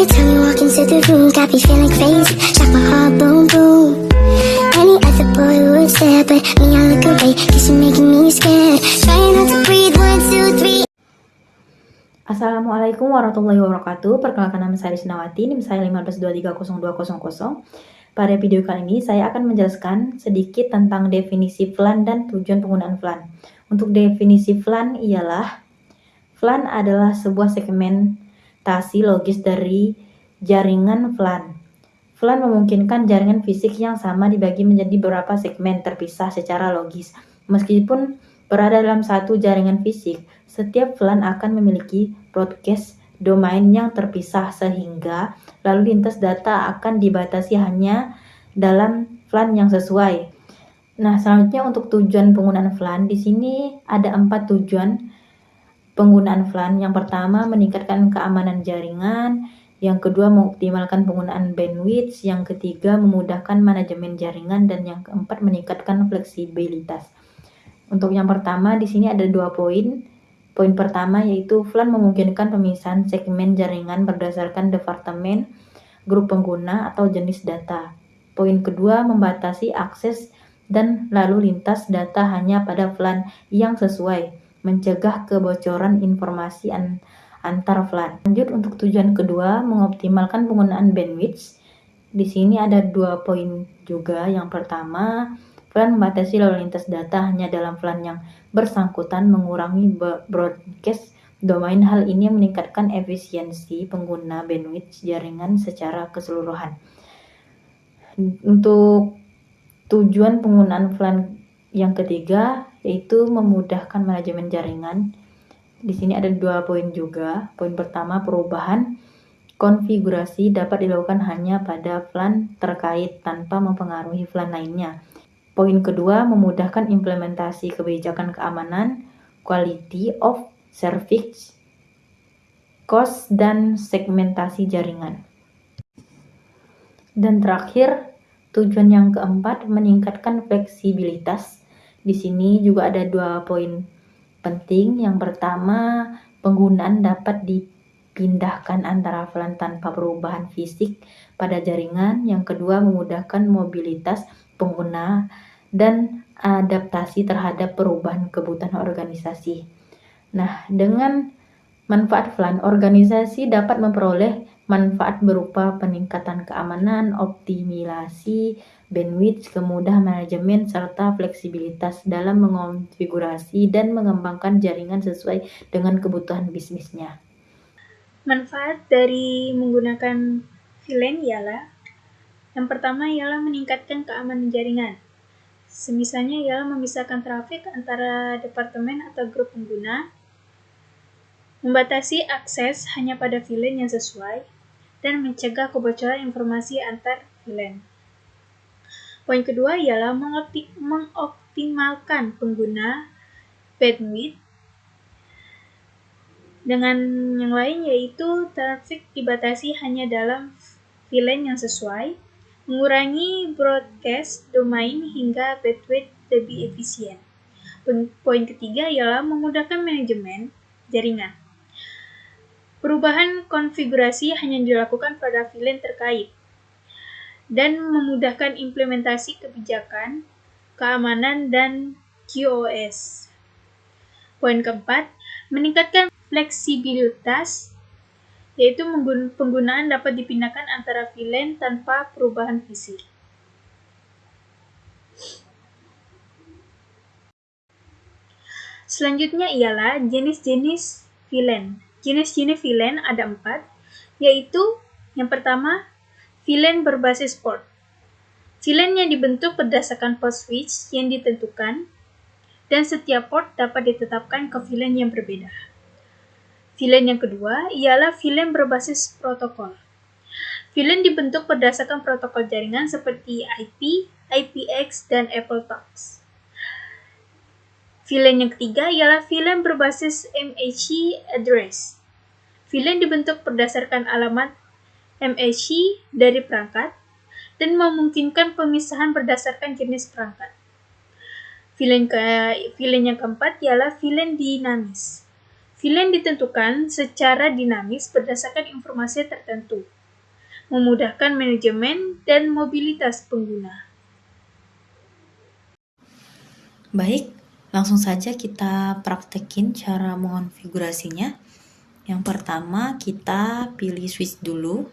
time you walk into the room, got me feeling crazy, shot my heart boom boom. Any other boy would stare, but me I look away, cause you're making me scared. Trying not to breathe, 1, 2, 3. Assalamualaikum warahmatullahi wabarakatuh. Perkenalkan, nama saya Risnawati, NIM saya 15230200. Pada video kali ini saya akan menjelaskan sedikit tentang definisi FLAN dan tujuan penggunaan FLAN. Untuk definisi FLAN ialah FLAN adalah sebuah segmentasi logis dari jaringan FLAN. FLAN memungkinkan jaringan fisik yang sama dibagi menjadi beberapa segmen terpisah secara logis. Meskipun berada dalam satu jaringan fisik, setiap FLAN akan memiliki broadcast domain yang terpisah sehingga lalu lintas data akan dibatasi hanya dalam FLAN yang sesuai. Nah, selanjutnya untuk tujuan penggunaan FLAN, di sini ada 4 tujuan penggunaan FLAN. Yang pertama, meningkatkan keamanan jaringan. Yang kedua, mengoptimalkan penggunaan bandwidth. Yang ketiga, memudahkan manajemen jaringan. Dan yang keempat, meningkatkan fleksibilitas. Untuk yang pertama, di sini ada 2 poin. Poin pertama yaitu FLAN memungkinkan pemisahan segmen jaringan berdasarkan departemen, grup pengguna, atau jenis data. Poin kedua, membatasi akses dan lalu lintas data hanya pada FLAN yang sesuai, mencegah kebocoran informasi antar FLAN. Lanjut untuk tujuan kedua, mengoptimalkan penggunaan bandwidth. Di sini ada 2 poin juga. Yang pertama, FLAN membatasi lalu lintas data hanya dalam FLAN yang bersangkutan, mengurangi broadcast domain. Hal ini meningkatkan efisiensi pengguna bandwidth jaringan secara keseluruhan. Untuk tujuan penggunaan FLAN yang ketiga yaitu memudahkan manajemen jaringan. Di sini ada 2 poin juga. Poin pertama, perubahan konfigurasi dapat dilakukan hanya pada FLAN terkait tanpa mempengaruhi FLAN lainnya. Poin kedua, memudahkan implementasi kebijakan keamanan, quality of service, cost, dan segmentasi jaringan. Dan terakhir, tujuan yang keempat, meningkatkan fleksibilitas. Di sini juga ada 2 poin penting. Yang pertama, penggunaan dapat dipindahkan antara FLAN tanpa perubahan fisik pada jaringan. Yang kedua, memudahkan mobilitas pengguna dan adaptasi terhadap perubahan kebutuhan organisasi. Nah, dengan manfaat FLAN, organisasi dapat memperoleh manfaat berupa peningkatan keamanan, optimalisasi bandwidth, kemudahan manajemen, serta fleksibilitas dalam mengonfigurasi dan mengembangkan jaringan sesuai dengan kebutuhan bisnisnya. Manfaat dari menggunakan VLAN ialah yang pertama ialah meningkatkan keamanan jaringan. Semisalnya ialah memisahkan trafik antara departemen atau grup pengguna, membatasi akses hanya pada VLAN yang sesuai, dan mencegah kebocoran informasi antar VLAN. Poin kedua ialah mengoptimalkan pengguna bandwidth. Dengan yang lain yaitu trafik dibatasi hanya dalam VLAN yang sesuai, mengurangi broadcast domain hingga bandwidth lebih efisien. Poin ketiga ialah memudahkan manajemen jaringan. Perubahan konfigurasi hanya dilakukan pada VLAN terkait dan memudahkan implementasi kebijakan, keamanan, dan QoS. Poin keempat, meningkatkan fleksibilitas, yaitu penggunaan dapat dipindahkan antara VLAN tanpa perubahan fisik. Selanjutnya ialah jenis-jenis VLAN. Jenis-jenis VLAN ada 4, yaitu yang pertama, VLAN berbasis port. VLAN yang dibentuk berdasarkan port switch yang ditentukan, dan setiap port dapat ditetapkan ke VLAN yang berbeda. VLAN yang kedua ialah VLAN berbasis protokol. VLAN dibentuk berdasarkan protokol jaringan seperti IP, IPX, dan AppleTalks. VLAN yang ketiga ialah VLAN berbasis MAC address. VLAN dibentuk berdasarkan alamat MAC dari perangkat dan memungkinkan pemisahan berdasarkan jenis perangkat. VLAN yang keempat ialah VLAN dinamis. VLAN ditentukan secara dinamis berdasarkan informasi tertentu. memudahkan manajemen dan mobilitas pengguna. Baik, langsung saja kita praktekin cara mengonfigurasinya. Yang pertama, kita pilih switch dulu.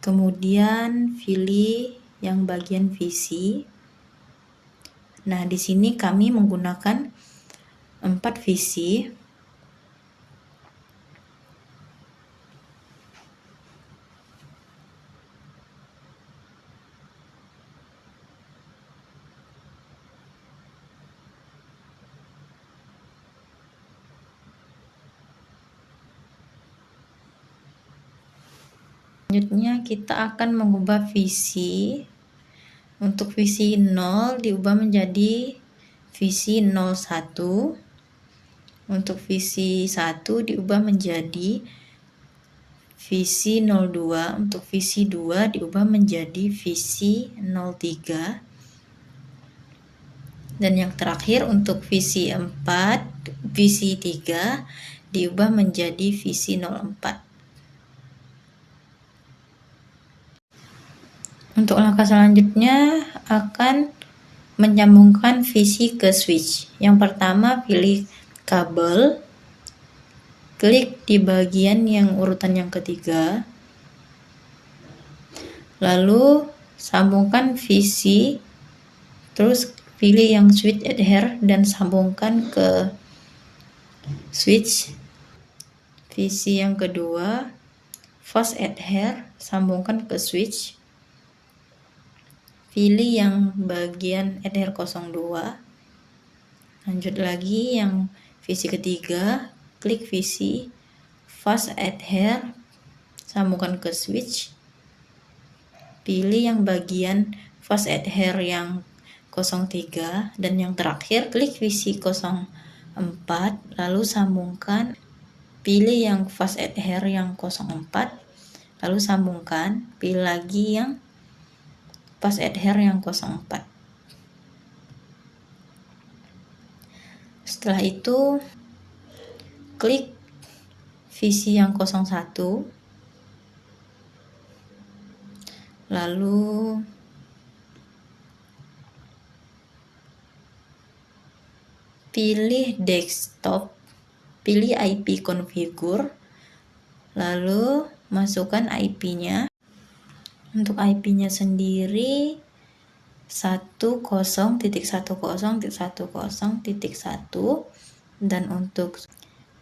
Kemudian pilih yang bagian VC. Nah, di sini kami menggunakan 4 VC. Selanjutnya kita akan mengubah VC. Untuk VC 0 diubah menjadi VC 01. Untuk VC 1 diubah menjadi VC 02. Untuk VC 2 diubah menjadi VC 03. Dan yang terakhir untuk VC 4, VC 3 diubah menjadi VC 04. Untuk langkah selanjutnya akan menyambungkan VC ke switch. Yang pertama pilih kabel, klik di bagian yang urutan yang ketiga, lalu sambungkan VC, terus pilih yang switch adhere dan sambungkan ke switch. VC yang kedua, fast adhere, sambungkan ke switch. Pilih yang bagian adhere 02. Lanjut lagi yang VC ketiga, klik VC, fast adhere, sambungkan ke switch. Pilih yang bagian fast adhere yang 03 dan yang terakhir klik VC 04, lalu sambungkan. Pilih yang fast adhere yang 04, lalu sambungkan. Pilih lagi yang fast adhere yang 04. Setelah itu klik VC yang 01, lalu pilih desktop, pilih IP configure, lalu masukkan IP-nya. Untuk IP-nya sendiri 10.10.10.1 dan untuk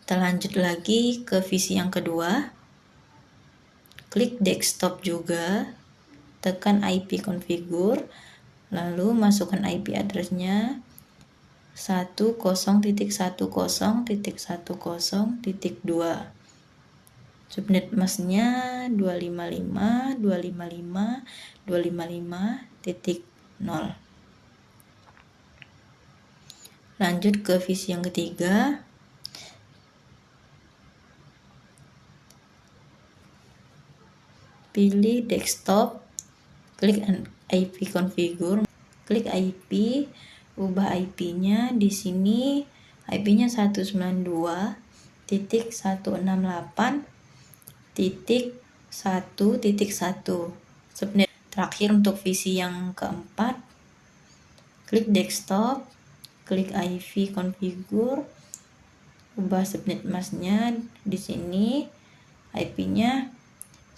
kita lanjut lagi ke VC yang kedua, klik desktop juga, tekan IP configure, lalu masukkan IP address-nya 10.10.10.2. Subnet masknya 255.255.255.0. Lanjut ke VC yang ketiga. Pilih desktop, klik IP configure, klik IP, ubah IP-nya. Di sini IP-nya 192.168.1.1. Subnet terakhir untuk VC yang keempat, klik desktop, klik IP configure, ubah subnet masknya. Di sini IP-nya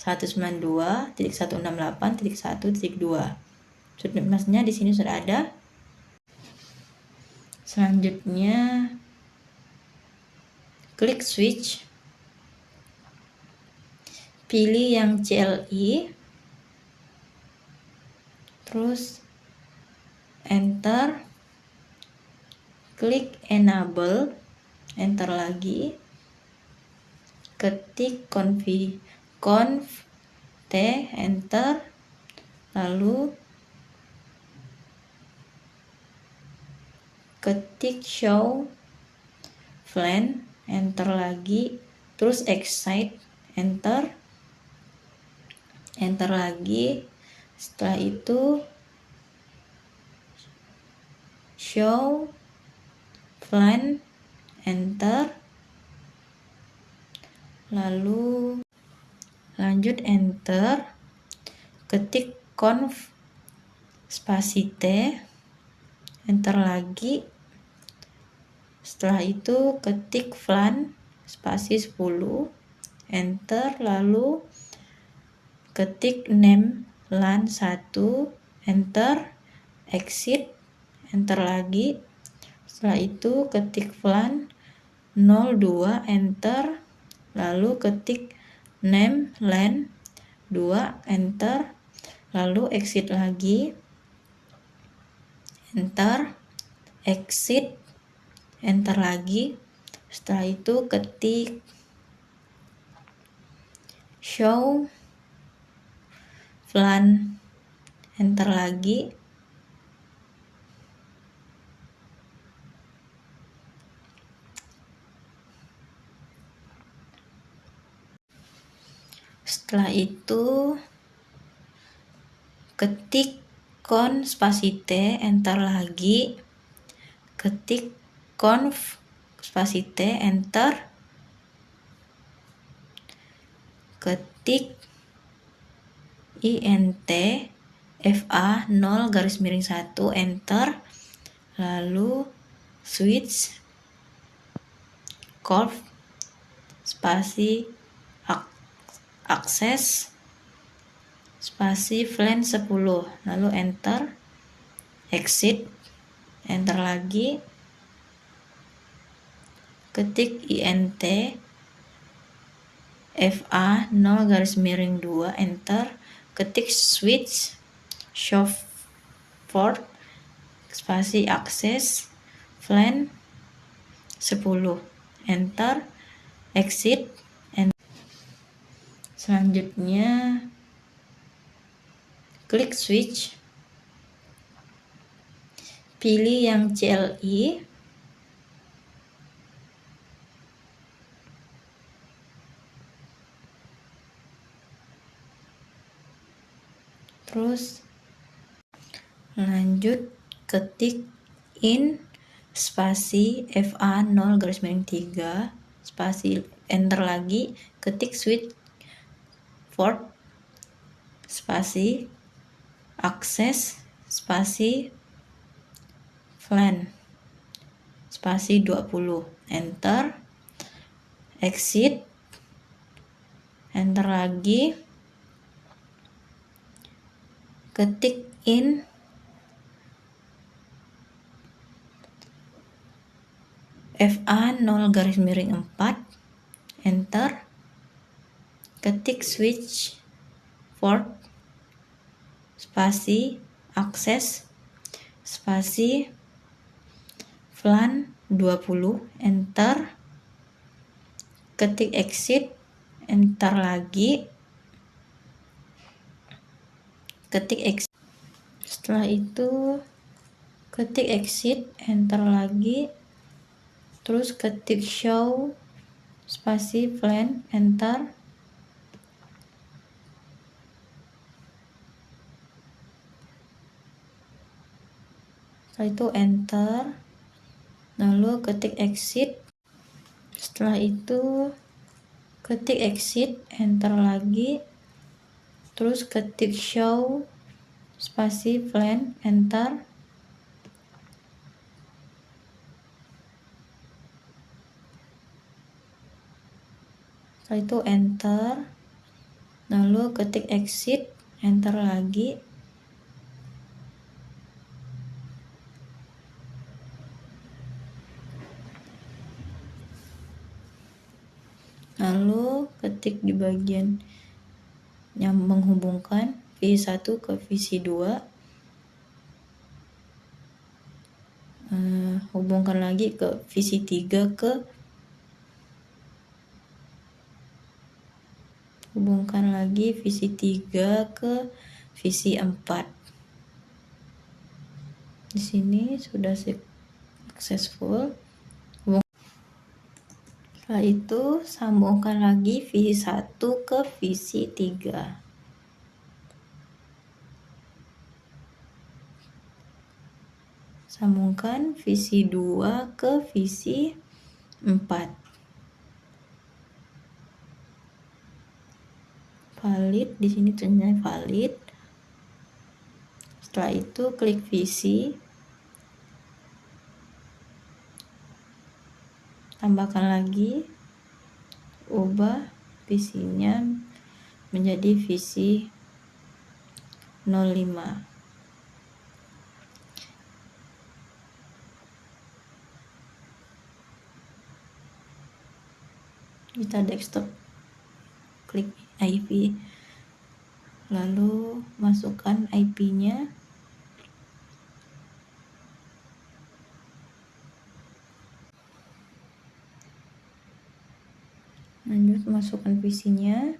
192.168.1.2. Subnet masknya di sini sudah ada. Selanjutnya klik switch, pilih yang CLI, terus enter, klik enable, enter lagi, ketik conf t, enter, lalu ketik show VLAN, enter lagi, terus excite, enter lagi. Setelah itu show VLAN, enter, lalu lanjut enter, ketik conv spasi T, enter lagi. Setelah itu ketik flan spasi 10, enter, lalu ketik name lan 1, enter, exit, enter lagi. Setelah itu ketik flan 02, enter, lalu ketik name lan 2, enter, lalu exit lagi, enter, exit, enter lagi. Setelah itu ketik show flan, enter lagi. Setelah itu ketik con spasi T, enter lagi, ketik conv spasi T, enter, ketik int fa 0 garis miring 1, enter, lalu switch conv spasi akses spasi flan 10, lalu enter, exit, enter lagi, ketik int fa 0 garis miring 2, enter, ketik switch show port spasi akses flan 10, enter, exit, enter. Selanjutnya klik switch, pilih yang CLI, terus lanjut ketik in spasi fa 0 garis miring 3 spasi, enter lagi, ketik switch port spasi akses spasi flan spasi 20, enter, exit, enter lagi, ketik in fa 0 garis miring 4, enter, ketik switch port spasi akses spasi flan 20, enter, ketik exit, enter lagi, ketik exit. Setelah itu ketik exit, enter lagi, terus ketik show spasi flan, enter, setelah itu enter, lalu ketik exit. Setelah itu ketik exit, enter lagi, terus ketik show spasi flan, enter, setelah itu enter, lalu ketik exit, enter lagi, lalu ketik di bagian yang menghubungkan visi 1 ke visi 2, hubungkan lagi ke visi 3 hubungkan lagi visi 3 ke visi 4. Di sini sudah successful. Setelah itu sambungkan lagi visi 1 ke visi 3. Sambungkan visi 2 ke visi 4. valid, di sini tulisannya valid. Setelah itu klik visi, tambahkan lagi, ubah visinya menjadi visi 05. Kita desktop, klik IP, lalu masukkan IP-nya. Lanjut masukkan visinya.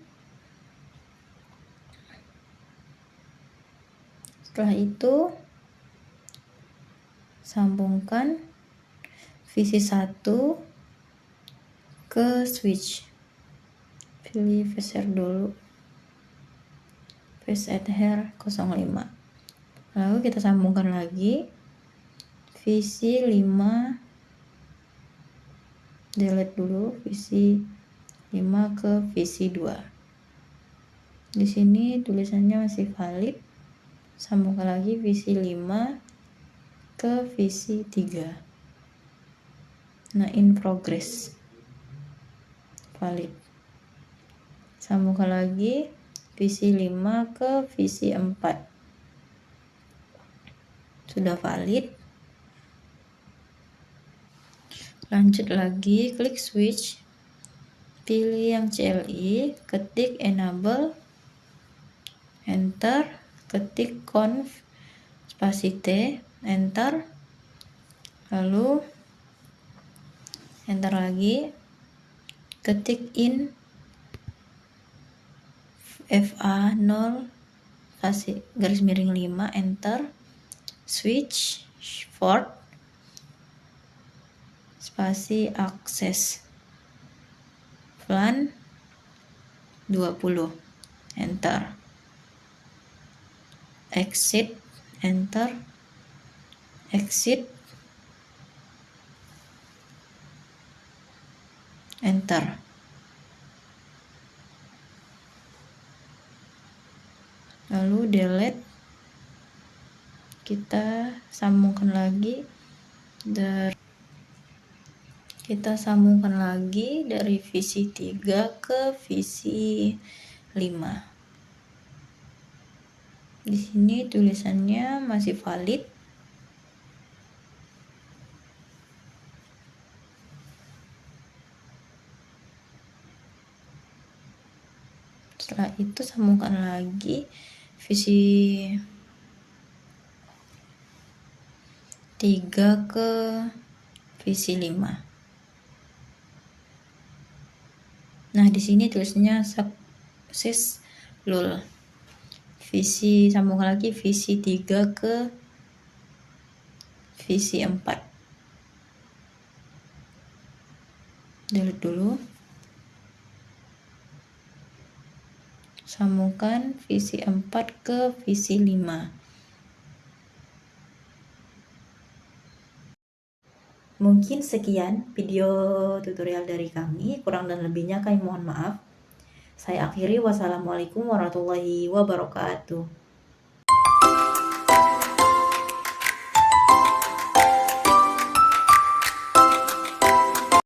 Setelah itu sambungkan visi 1 ke switch. Pilih VSR dulu, VSR 05. Lalu kita sambungkan lagi visi 5, delete dulu visi 5 ke visi 2. Di sini tulisannya masih valid. Sambungkan lagi visi 5 ke visi 3. Nah, in progress. Valid. Sambungkan lagi visi 5 ke visi 4. Sudah valid. Lanjut lagi, klik switch. Pilih yang CLI, ketik enable, enter, ketik conf spasi T, enter, lalu enter lagi, ketik in FA0 garis miring 5, enter, switch port spasi akses VLAN 20, enter, exit, enter, exit, enter. Lalu delete. Kita sambungkan lagi dari visi 3 ke visi 5. Di sini tulisannya masih valid. Setelah itu sambungkan lagi visi 3 ke visi 5. Nah, di sini tulisannya sukses lul. Sambungkan lagi visi 3 ke visi 4. Delete dulu. Sambungkan visi 4 ke visi 5. Mungkin sekian video tutorial dari kami, kurang dan lebihnya kami mohon maaf. Saya akhiri, wassalamualaikum warahmatullahi wabarakatuh.